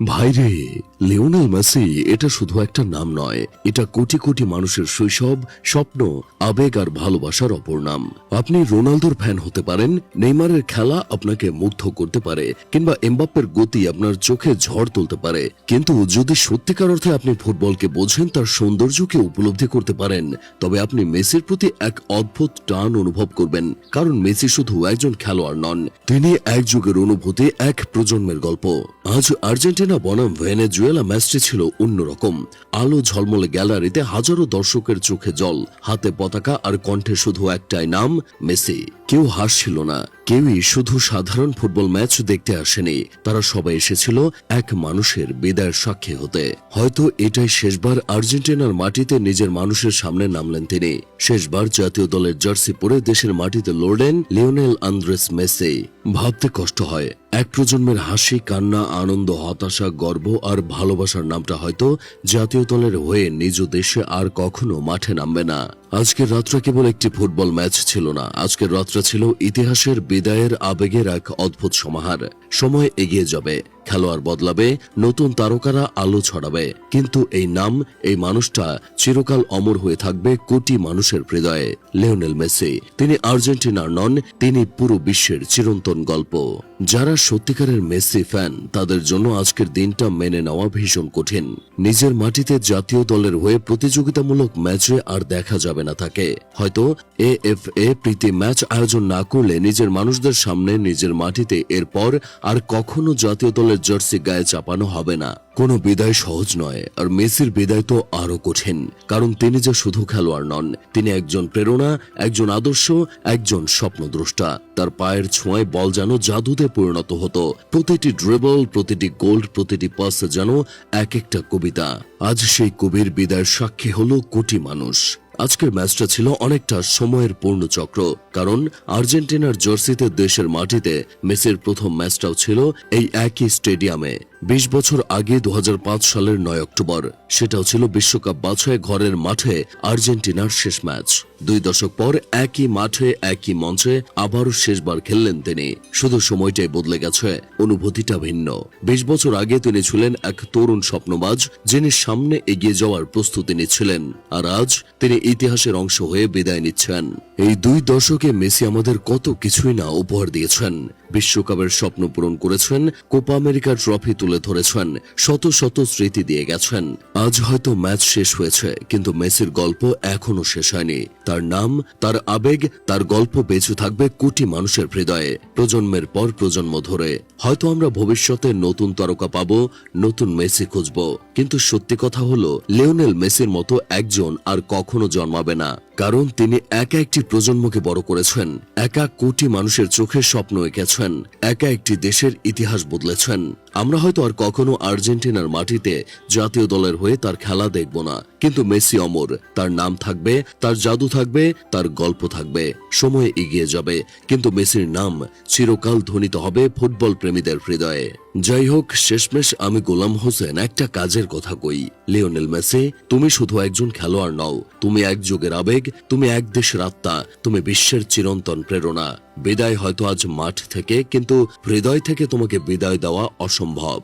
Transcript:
ভাইরে, Lionel Messi এটা শুধু একটা নাম নয়, এটা কোটি কোটি মানুষের শৈশব, স্বপ্ন, আবেগ আর ভালোবাসার অপর নাম। আপনি রোনালদোর ফ্যান হতে পারেন, নেইমারের খেলা আপনাকে মুগ্ধ করতে পারে, কিংবা এমবাপ্পের গতি আপনার চোখে ঝড় তুলতে পারে। কিন্তু যদি সত্যিকার অর্থে আপনি ফুটবলকে বোঝেন, তার সৌন্দর্যকে উপলব্ধি করতে পারেন, তবে আপনি মেসির প্রতি এক অদ্ভুত টান অনুভব করবেন। কারণ মেসি শুধু একজন খেলোয়াড় নন, তিনি এক যুগের অনুভূতি, এক প্রজন্মের গল্প। আজ আর্জেন্টিনা বনাম ভেনেজুয়েলা ম্যাচটি ছিল অন্যরকম। আলো ঝলমলে গ্যালারিতে হাজারো দর্শকের চোখে জল, হাতে পতাকা আর কণ্ঠে শুধু একটাই নাম, মেসি। কেউ হাসছিল না, কেউই শুধু সাধারণ ফুটবল ম্যাচ দেখতে আসেনি। তারা সবাই এসেছিল এক মানুষের বিদায়ের সাক্ষী হতে। হয়তো এটাই শেষবার আর্জেন্টিনার মাটিতে নিজের মানুষের সামনে নামলেন তিনি। শেষবার জাতীয় দলের জার্সি পরে দেশের মাটিতে লড়লেন লিওনেল আন্দ্রেস মেসি। ভাবতে কষ্ট হয়, এক প্রজন্মের হাসি, কান্না, আনন্দ, হতাশা, গর্ব আর ভালোবাসার নামটা হয়তো জাতীয় দলের হয়ে নিজ দেশে আর কখনো মাঠে নামবে না। আজকের রাতটা কেবল একটি ফুটবল ম্যাচ ছিল না, আজকের রাতটা ছিল ইতিহাসের বিদায়ের আবেগের এক অদ্ভুত সমাহার। সময় এগিয়ে যাবে, খেলোয়াড় বদলাবে, নতুন তারকারা আলো ছড়াবে, কিন্তু এই নাম, এই মানুষটা চিরকাল অমর হয়ে থাকবে কোটি মানুষের হৃদয়ে। লিওনেল মেসি, তিনি আর্জেন্টিনার নন, তিনি পুরো বিশ্বের চিরন্তন গল্প। যারা সত্যিকারের মেসি ফ্যান, তাদের জন্য আজকের দিনটা মেনে নেওয়া ভীষণ কঠিন। নিজের মাটিতে জাতীয় দলের হয়ে প্রতিযোগিতামূলক ম্যাচে আর দেখা যাবে না তাকে। হয়তো এএফএ প্রীতি ম্যাচ আয়োজন না করলে নিজের মানুষদের সামনে, নিজের মাটিতে এরপর আর কখনো জাতীয় দলের জার্সি গায়ে চাপানো হবে না। কোনো বিদায় সহজ নয়, আর মেসির বিদায় তো আরো কঠিন। কারণ তিনি যে শুধু খেলোয়াড় নন, তিনি একজন প্রেরণা, একজন আদর্শ, একজন স্বপ্নদ্রষ্টা। তার পায়ের ছোঁয়ায় বল যেন জাদুতে পরিণত হতো। প্রতিটি ড্রিবল, প্রতিটি গোল, প্রতিটি পাস যেন এক একটা কবিতা। আজ সেই কবির বিদায়ের সাক্ষী হলো কোটি মানুষ। আজকের ম্যাচটা ছিল অনেকটা সময়ের পূর্ণচক্র, কারণ আর্জেন্টিনার জার্সিতে, দেশের মাটিতে মেসির প্রথম ম্যাচটাও ছিল এই একই স্টেডিয়ামে। ২০ বছর আগে ২০০৫ সালের ৯ অক্টোবর, সেটাও ছিল বিশ্বকাপ বাছাই ঘরের মাঠে আর্জেন্টিনার শেষ ম্যাচ। ২ দশক পর একই মাঠে, একই মঞ্চে আবারও শেষবার খেললেন তিনি। শুধু সময়টাই বদলে গেছে, অনুভূতিটা ভিন্ন। ২০ বছর আগে তিনি ছিলেন এক তরুণ স্বপ্নবাজ, যিনি সামনে এগিয়ে যাওয়ার প্রস্তুতি নিচ্ছিলেন। আর আজ তিনি ইতিহাসের অংশ হয়ে বিদায় নিচ্ছেন। এই ২ দশকে মেসি আমাদের কত কিছুই না উপহার দিয়েছেন। বিশ্বকাপের স্বপ্ন পূরণ করেছেন, কোপা আমেরিকার ট্রফি তুলে ধরেছেন, শত শত স্মৃতি দিয়ে গেছেন। আজ হয়তো ম্যাচ শেষ হয়েছে, কিন্তু মেসির গল্প এখনো শেষ হয়নি। তার নাম, তার আবেগ, তার গল্প বেঁচে থাকবে কোটি মানুষের হৃদয়ে, প্রজন্মের পর প্রজন্ম ধরে। হয়তো আমরা ভবিষ্যতে নতুন তারকা পাবো, নতুন মেসি খুঁজবো, কিন্তু সত্যি কথা হলো, লিওনেল মেসির মতো একজন আর কখনো জন্মাবে না। কারণ তিনি একা একটি প্রজন্মকে বড় করেছেন, একা কোটি মানুষের চোখে স্বপ্ন এঁকেছেন, একা একটি দেশের ইতিহাস বদলেছেন। আমরা হয়তো আর কখনো আর্জেন্টিনার মাটিতে জাতীয় দলের হয়ে তার খেলা দেখব না, কিন্তু মেসি অমর। তার নাম থাকবে, তার জাদু থাকবে, তার গল্প থাকবে। সময় এগিয়ে যাবে, কিন্তু মেসির নাম চিরকাল ধ্বনিত হবে ফুটবল প্রেমীদের হৃদয়ে। যাই হোক, শেষমেশ আমি গোলাম হোসেন একটা কাজের কথা কই। লিওনেল মেসি, তুমি শুধু একজন খেলোয়াড় নও, তুমি এক যুগের আবেগ, তুমি এক দেশের আত্মা, তুমি বিশ্বের চিরন্তন প্রেরণা। বিদায় হয়তো আজ মাঠ থেকে, কিন্তু হৃদয় থেকে তোমাকে বিদায় দেওয়া অসম্ভব।